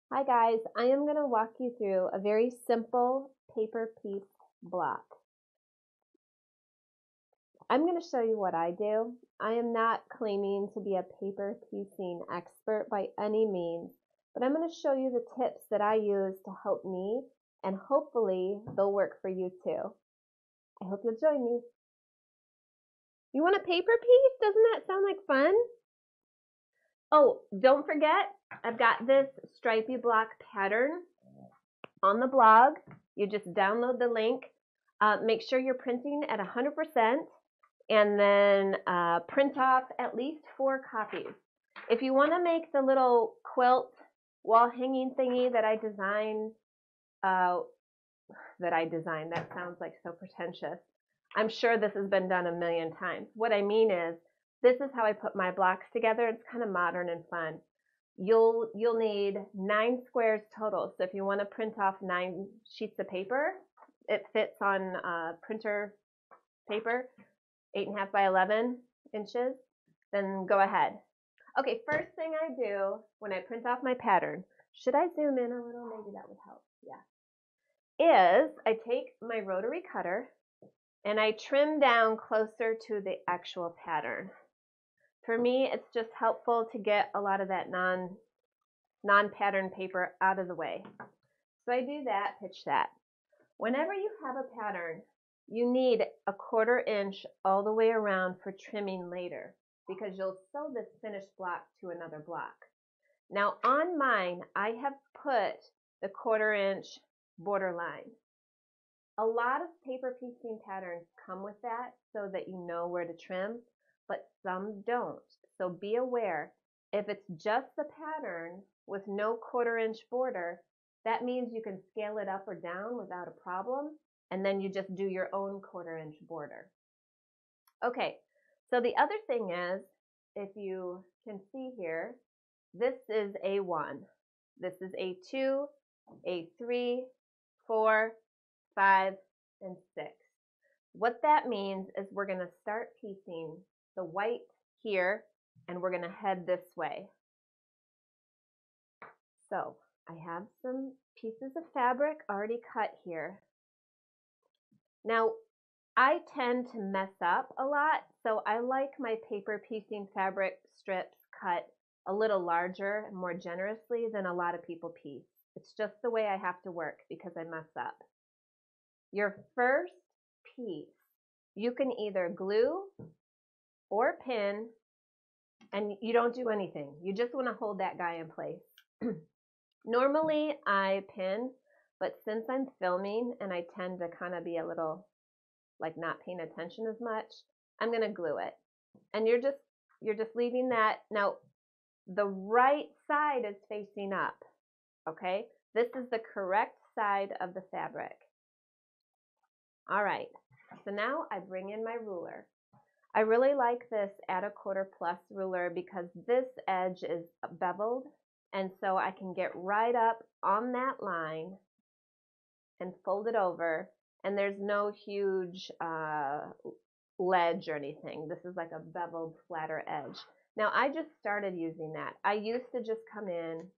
Hi guys, I am going to walk you through a very simple paper piece block. I'm going to show you what I do. I am not claiming to be a paper piecing expert by any means, but I'm going to show you the tips that I use to help me, and hopefully they'll work for you too. I hope you'll join me. You want a paper piece? Doesn't that sound like fun? Oh, don't forget, I've got this stripy block pattern on the blog. You just download the link. Make sure you're printing at 100% and then print off at least 4 copies. If you want to make the little quilt wall hanging thingy that I designed, that sounds like so pretentious. I'm sure this has been done a million times. What I mean is, this is how I put my blocks together. It's kind of modern and fun. You'll need 9 squares total. So if you want to print off 9 sheets of paper, it fits on printer paper, 8.5 by 11 inches, then go ahead. Okay, first thing I do when I print off my pattern, should I zoom in a little? Maybe that would help. Yeah. Is I take my rotary cutter and I trim down closer to the actual pattern. For me, it's just helpful to get a lot of that non-pattern paper out of the way. So I do that, pitch that. Whenever you have a pattern, you need a 1/4 inch all the way around for trimming later, because you'll sew this finished block to another block. Now on mine, I have put the 1/4 inch border line. A lot of paper piecing patterns come with that so that you know where to trim, but some don't. So be aware, if it's just the pattern with no 1/4 inch border, that means you can scale it up or down without a problem, and then you just do your own 1/4 inch border. Okay, so the other thing is, if you can see here, this is A1, this is A2, A3, 4, 5, and 6. What that means is we're going to start piecing the white here, and we're going to head this way. So I have some pieces of fabric already cut here. Now I tend to mess up a lot, so I like my paper piecing fabric strips cut a little larger and more generously than a lot of people piece. It's just the way I have to work because I mess up. Your first piece, you can either glue or pin, and you don't do anything. You just want to hold that guy in place. Normally I pin, but since I'm filming and I tend to kind of be a little like not paying attention as much, I'm going to glue it. And you're just leaving that. Now the right side is facing up. Okay? This is the correct side of the fabric. All right. So now I bring in my ruler. I really like this at a 1/4 plus ruler because this edge is beveled, and so I can get right up on that line and fold it over, and there's no huge ledge or anything. This is like a beveled flatter edge. Now I just started using that. I used to just come in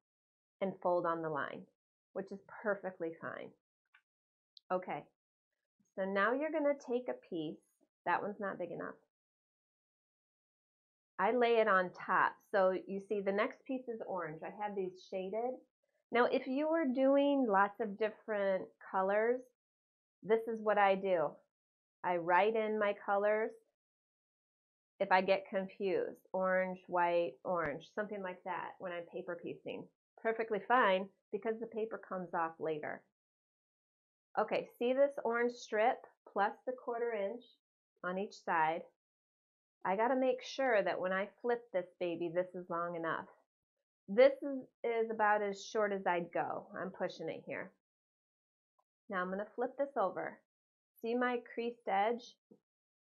and fold on the line, which is perfectly fine. Okay, so now you're going to take a piece. That one's not big enough. I lay it on top. So you see the next piece is orange. I have these shaded. Now if you were doing lots of different colors, this is what I do. I write in my colors if I get confused. Orange, white, orange, something like that when I'm paper piecing. Perfectly fine because the paper comes off later. Okay, see this orange strip plus the 1/4 inch on each side? I got to make sure that when I flip this baby, this is long enough. This is about as short as I'd go. I'm pushing it here. Now I'm going to flip this over. See my creased edge?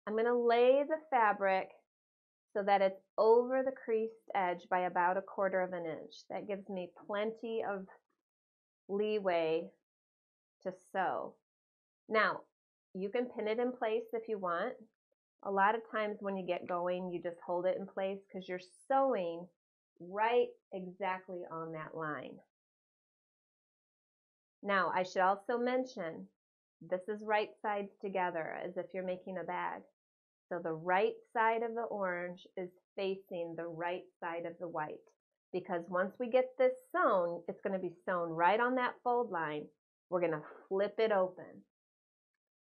I'm going to lay the fabric so that it's over the creased edge by about a 1/4 inch. That gives me plenty of leeway to sew. Now, you can pin it in place if you want. A lot of times when you get going, you just hold it in place because you're sewing right exactly on that line. Now, I should also mention, this is right sides together as if you're making a bag. So the right side of the orange is facing the right side of the white, because once we get this sewn, it's going to be sewn right on that fold line. We're going to flip it open.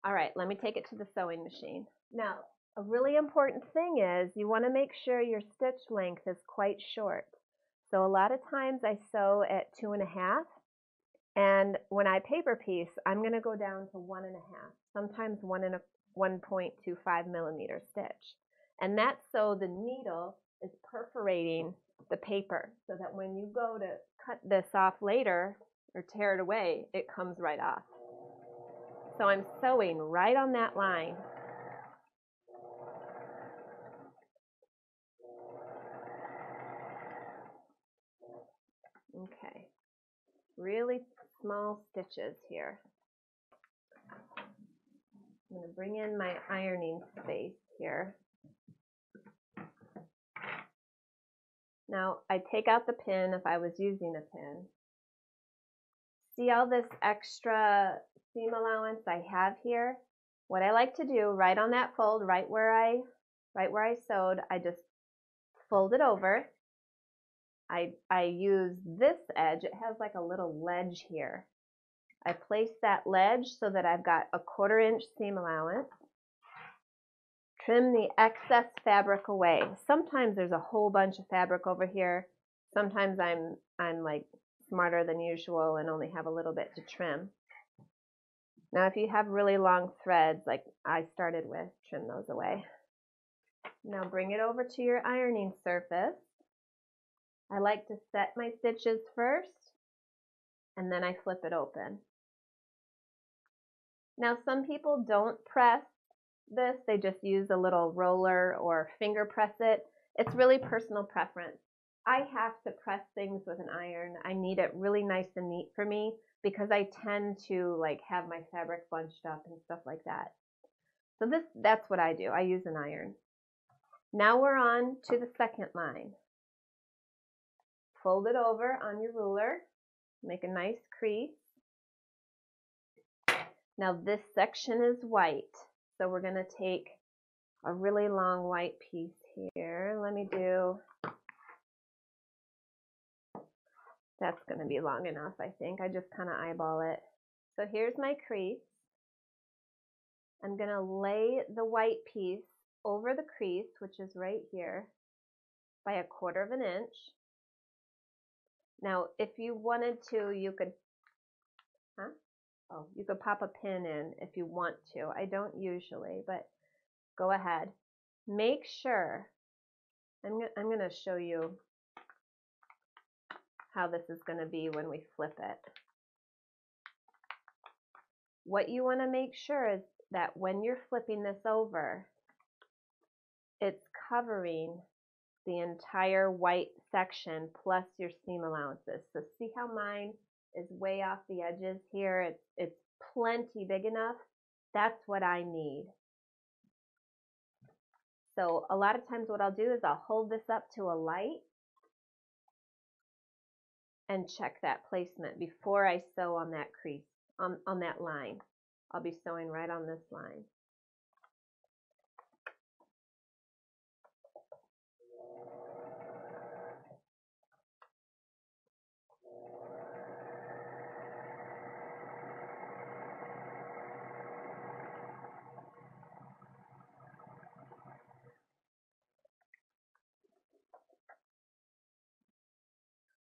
All right, let me take it to the sewing machine. Now, a really important thing is you want to make sure your stitch length is quite short. So a lot of times I sew at 2.5, and when I paper piece, I'm going to go down to 1.5, sometimes 1.25 millimeter stitch. And that's so the needle is perforating the paper so that when you go to cut this off later or tear it away, it comes right off. So I'm sewing right on that line. Okay, really small stitches here. I'm going to bring in my ironing space here. Now, I take out the pin if I was using a pin. See all this extra seam allowance I have here? What I like to do, right on that fold, right where I sewed, I just fold it over. I use this edge. It has like a little ledge here. I place that ledge so that I've got a 1/4 inch seam allowance. Trim the excess fabric away. Sometimes there's a whole bunch of fabric over here. Sometimes I'm like smarter than usual and only have a little bit to trim. Now, if you have really long threads like I started with, trim those away. Now bring it over to your ironing surface. I like to set my stitches first, and then I flip it open. Now, some people don't press this, they just use a little roller or finger press it. It's really personal preference. I have to press things with an iron. I need it really nice and neat for me because I tend to like have my fabric bunched up and stuff like that. So that's what I do. I use an iron. Now we're on to the second line. Fold it over on your ruler, make a nice crease. Now this section is white, so we're going to take a really long white piece here. Let me do, that's going to be long enough, I think. I just kind of eyeball it. So here's my crease. I'm going to lay the white piece over the crease, which is right here, by 1/4 inch. Now, if you wanted to, you could, you could pop a pin in if you want to. I don't usually, but go ahead. Make sure, I'm going to show you how this is going to be when we flip it. What you want to make sure is that when you're flipping this over, it's covering the entire white section plus your seam allowances. So see how mine is way off the edges here? It's plenty big enough. That's what I need. So a lot of times what I'll do is I'll hold this up to a light and check that placement before I sew on that crease, on that line. I'll be sewing right on this line.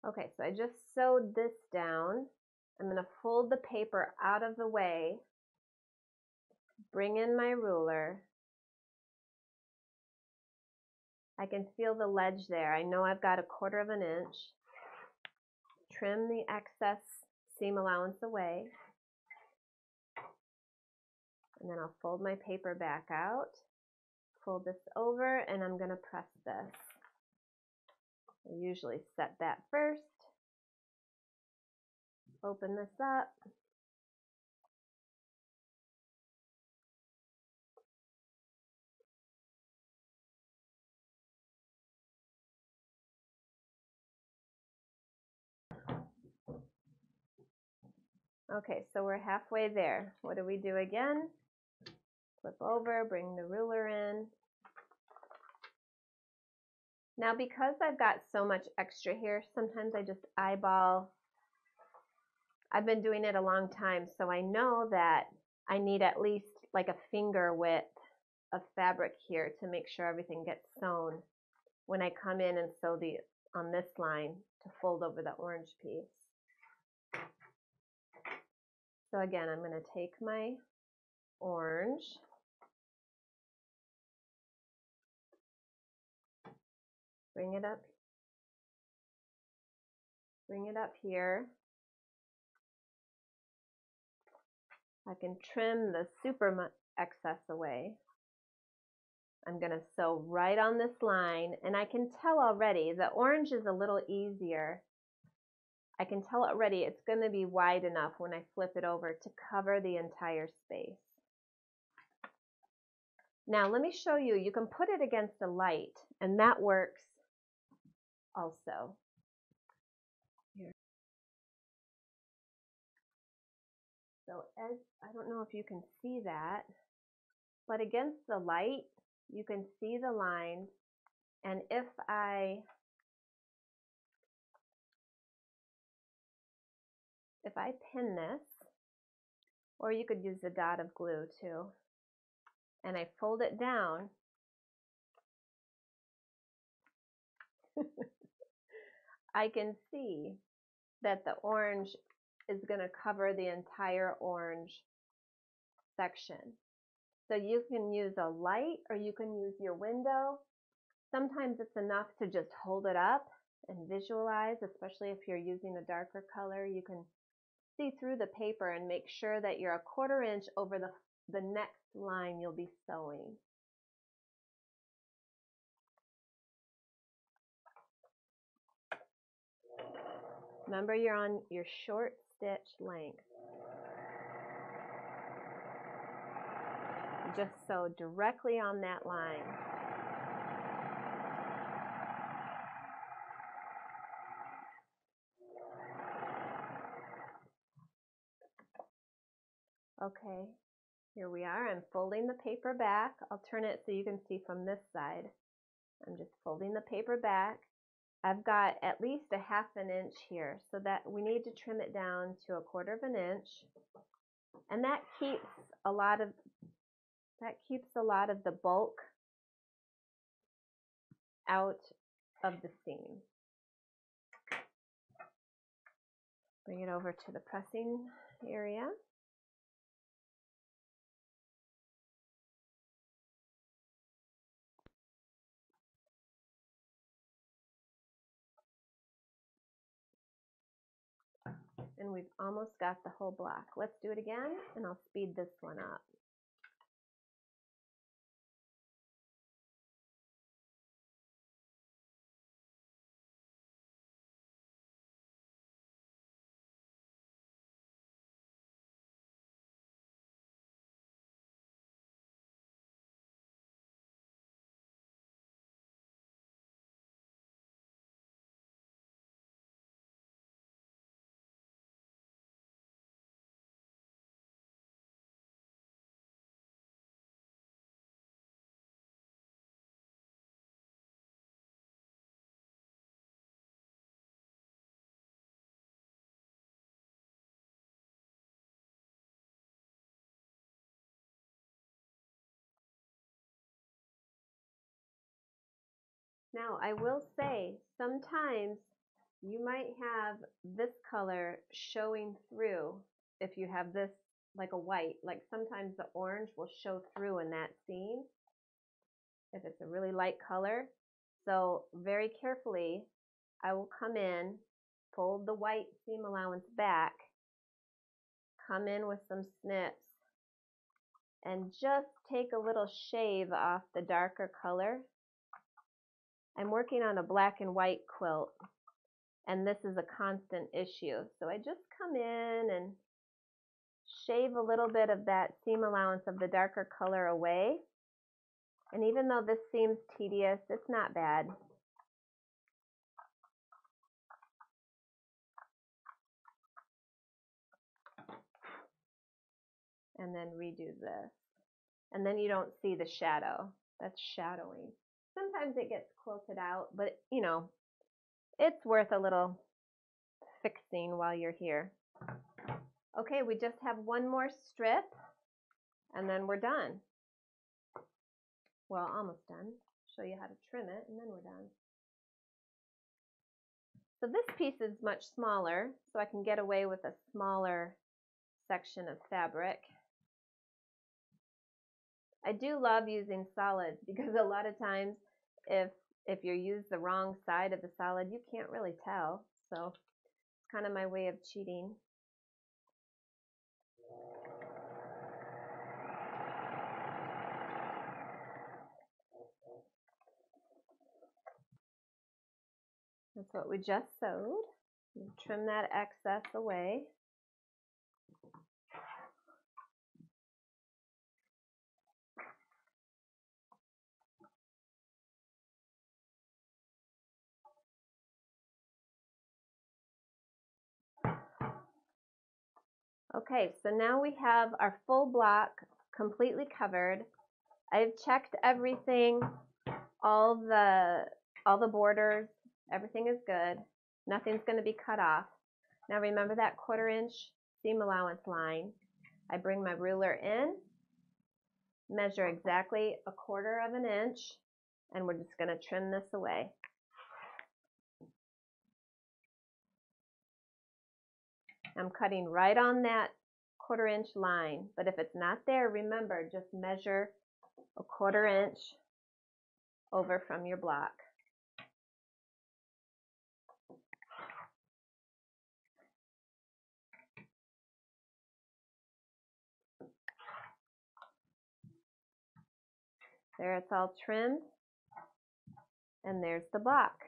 Okay, so I just sewed this down. I'm going to fold the paper out of the way, bring in my ruler. I can feel the ledge there. I know I've got 1/4 inch. Trim the excess seam allowance away. And then I'll fold my paper back out, fold this over, and I'm going to press this. I usually set that first. Open this up. Okay, so we're halfway there. What do we do again? Flip over, bring the ruler in. Now because I've got so much extra here, sometimes I just eyeball. I've been doing it a long time, so I know that I need at least like a finger width of fabric here to make sure everything gets sewn when I come in and sew on this line to fold over the orange piece. So again, I'm going to take my orange, bring it up here. I can trim the super excess away. I'm going to sew right on this line, and I can tell already the orange is a little easier. I can tell already it's going to be wide enough when I flip it over to cover the entire space. Now let me show you, you can put it against a light, and that works also. Here. So as I don't know if you can see that, but against the light, you can see the lines, and if I pin this, or you could use a dot of glue too, and I fold it down, I can see that the orange is going to cover the entire orange section. So you can use a light or you can use your window. Sometimes it's enough to just hold it up and visualize, especially if you're using a darker color. You can see through the paper and make sure that you're 1/4 inch over the next line you'll be sewing. Remember, you're on your short stitch length. Just sew directly on that line. Okay, here we are. I'm folding the paper back. I'll turn it so you can see from this side. I'm just folding the paper back. I've got at least a 1/2 inch here, so that we need to trim it down to 1/4 inch. And that keeps a lot of the bulk out of the seam. Bring it over to the pressing area. And we've almost got the whole block. Let's do it again, and I'll speed this one up. Now, I will say, sometimes you might have this color showing through if you have this like a white. Like sometimes the orange will show through in that seam if it's a really light color. So very carefully, I will come in, fold the white seam allowance back, come in with some snips, and just take a little shave off the darker color. I'm working on a black and white quilt, and this is a constant issue. So I just come in and shave a little bit of that seam allowance of the darker color away. And even though this seems tedious, it's not bad. and then redo this. And then you don't see the shadow. That's shadowing. Sometimes it gets quilted out, but you know, it's worth a little fixing while you're here. Okay, we just have one more strip and then we're done. Well, almost done. Show you how to trim it and then we're done. So this piece is much smaller, so I can get away with a smaller section of fabric. I do love using solids because a lot of times if you use the wrong side of the solid, you can't really tell. So it's kind of my way of cheating. That's what we just sewed. Trim that excess away. Okay, so now we have our full block completely covered. I've checked everything, all the borders, everything is good. Nothing's going to be cut off. Now remember that 1/4 inch seam allowance line. I bring my ruler in, measure exactly 1/4 inch, and we're just going to trim this away. I'm cutting right on that 1/4 inch line, but if it's not there, remember, just measure 1/4 inch over from your block. There, it's all trimmed, and there's the block.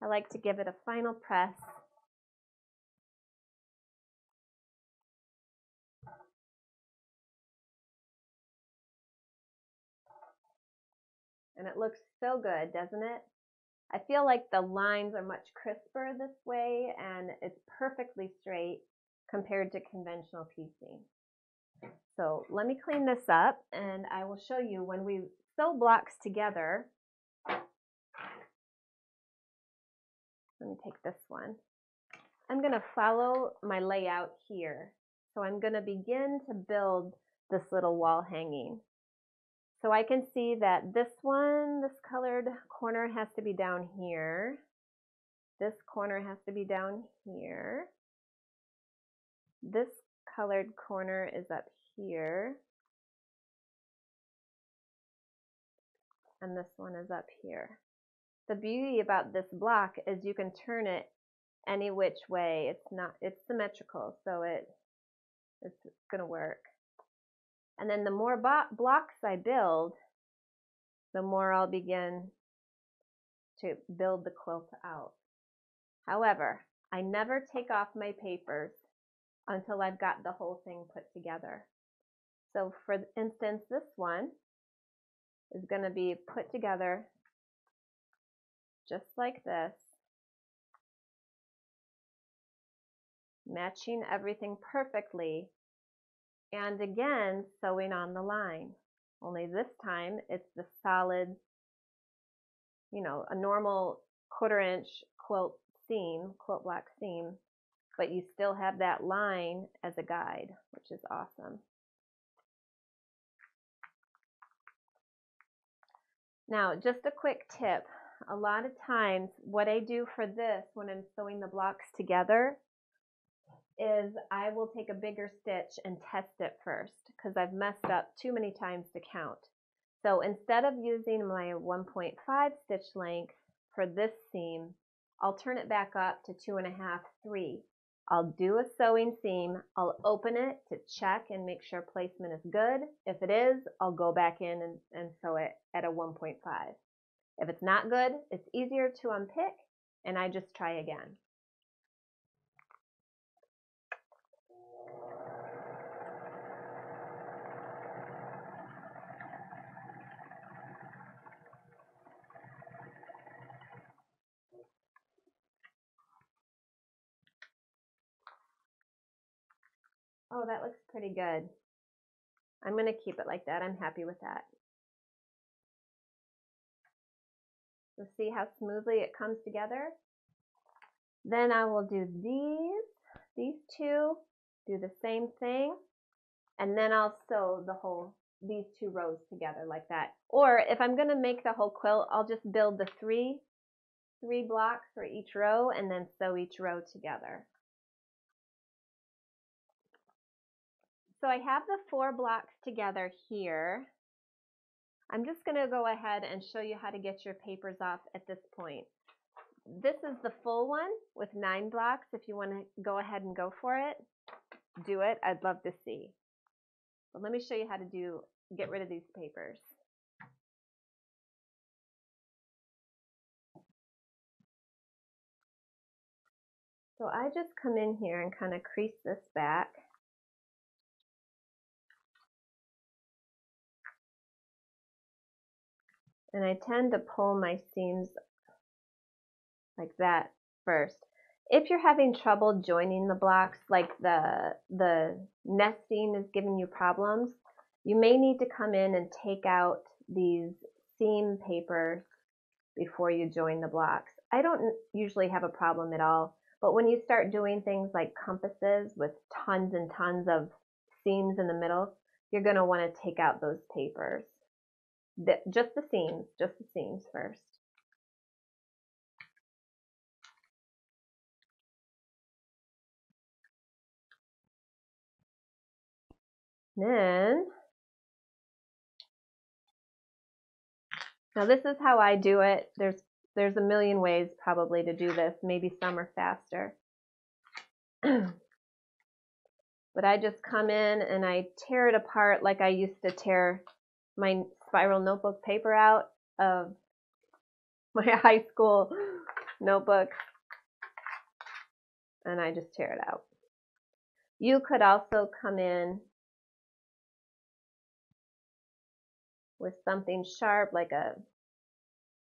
I like to give it a final press. And it looks so good, doesn't it? I feel like the lines are much crisper this way, and it's perfectly straight compared to conventional piecing. So let me clean this up, and I will show you when we sew blocks together. Let me take this one. I'm going to follow my layout here. So I'm going to begin to build this little wall hanging. So I can see that this one, this colored corner has to be down here. This corner has to be down here. This colored corner is up here. And this one is up here. The beauty about this block is you can turn it any which way. It's symmetrical, so it's going to work. And then the more blocks I build, the more I'll begin to build the quilt out. However, I never take off my papers until I've got the whole thing put together. So for instance, this one is going to be put together just like this, matching everything perfectly, and again sewing on the line. Only this time it's the solid, a normal 1/4 inch quilt block seam, but you still have that line as a guide, which is awesome. Now, just a quick tip. A lot of times what I do for this when I'm sewing the blocks together is I will take a bigger stitch and test it first because I've messed up too many times to count. So instead of using my 1.5 stitch length for this seam, I'll turn it back up to 2.5, 3. I'll do a sewing seam, I'll open it to check and make sure placement is good. If it is, I'll go back in and sew it at a 1.5. If it's not good, it's easier to unpick, and I just try again. Oh, that looks pretty good. I'm going to keep it like that. I'm happy with that. So see how smoothly it comes together? Then I will do these two, do the same thing, and then I'll sew these two rows together like that. Or if I'm going to make the whole quilt, I'll just build the three blocks for each row and then sew each row together. So I have the 4 blocks together here. I'm just going to go ahead and show you how to get your papers off at this point. This is the full one with 9 blocks. If you want to go ahead and go for it, do it. I'd love to see. But let me show you how to get rid of these papers. So I just come in here and kind of crease this back. And I tend to pull my seams like that first. If you're having trouble joining the blocks, like the nesting is giving you problems, you may need to come in and take out these seam papers before you join the blocks. I don't usually have a problem at all, but when you start doing things like compasses with tons and tons of seams in the middle, you're going to want to take out those papers. Just the seams first. Then, now this is how I do it. There's a million ways probably to do this. Maybe some are faster. But I just come in and I tear it apart like I used to tear my spiral notebook paper out of my high school notebook. And I just tear it out. You could also come in with something sharp like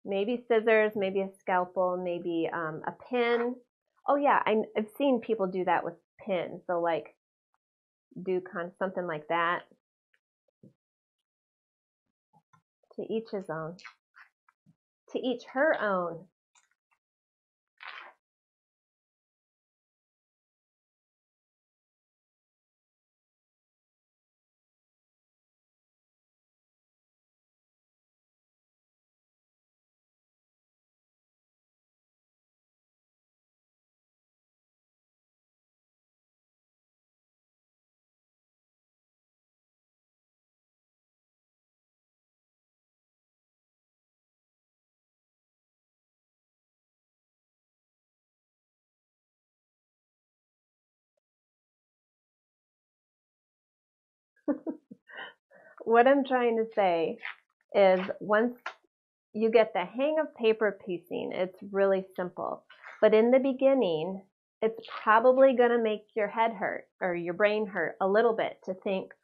maybe scissors, maybe a scalpel, maybe a pin. Oh yeah, I've seen people do that with pins. So like do kind of something like that. To each his own. To each her own. What I'm trying to say is once you get the hang of paper piecing, it's really simple. But in the beginning, it's probably going to make your head hurt or your brain hurt a little bit to think,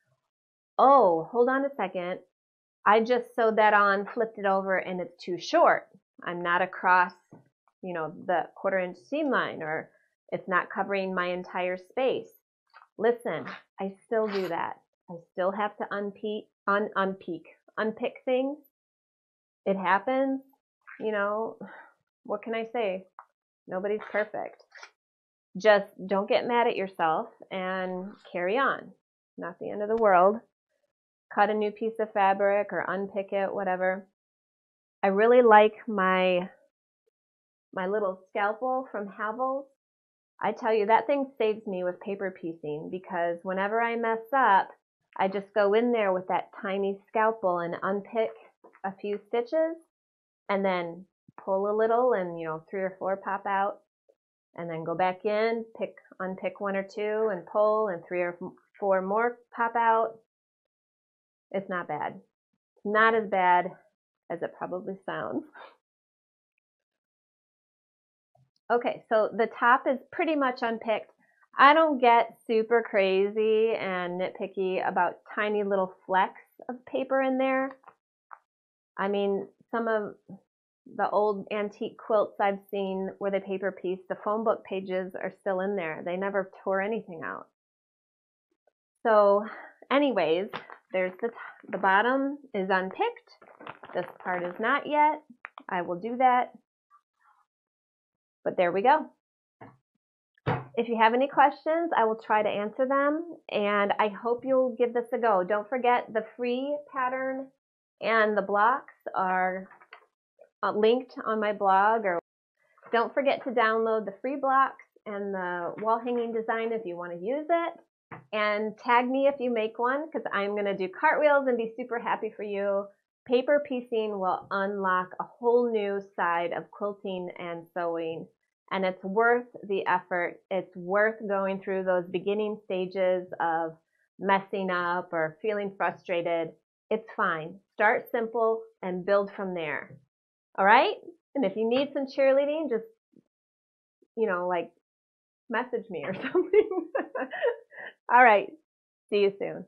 oh, hold on a second. I just sewed that on, flipped it over, and it's too short. I'm not across, the 1/4 inch seam line, or it's not covering my entire space. Listen, I still do that. I still have to unpick things. It happens, what can I say? Nobody's perfect. Just don't get mad at yourself and carry on. Not the end of the world. Cut a new piece of fabric or unpick it, whatever. I really like my little scalpel from Havel's. I tell you, that thing saves me with paper piecing because whenever I mess up, I just go in there with that tiny scalpel and unpick a few stitches and then pull a little and 3 or 4 pop out, and then go back in, unpick 1 or 2 and pull, and 3 or 4 more pop out. It's not bad. It's not as bad as it probably sounds. Okay, so the top is pretty much unpicked. I don't get super crazy and nitpicky about tiny little flecks of paper in there. I mean, some of the old antique quilts I've seen where they paper piece, the phone book pages are still in there. They never tore anything out. So anyways, there's the bottom is unpicked. This part is not yet. I will do that. But there we go. If you have any questions, I will try to answer them, and I hope you'll give this a go. Don't forget the free pattern and the blocks are linked on my blog, or don't forget to download the free blocks and the wall hanging design if you want to use it, and tag me if you make one, because I'm going to do cartwheels and be super happy for you. Paper piecing will unlock a whole new side of quilting and sewing. And it's worth the effort. It's worth going through those beginning stages of messing up or feeling frustrated. It's fine. Start simple and build from there. All right? And if you need some cheerleading, just, like message me or something. All right. See you soon.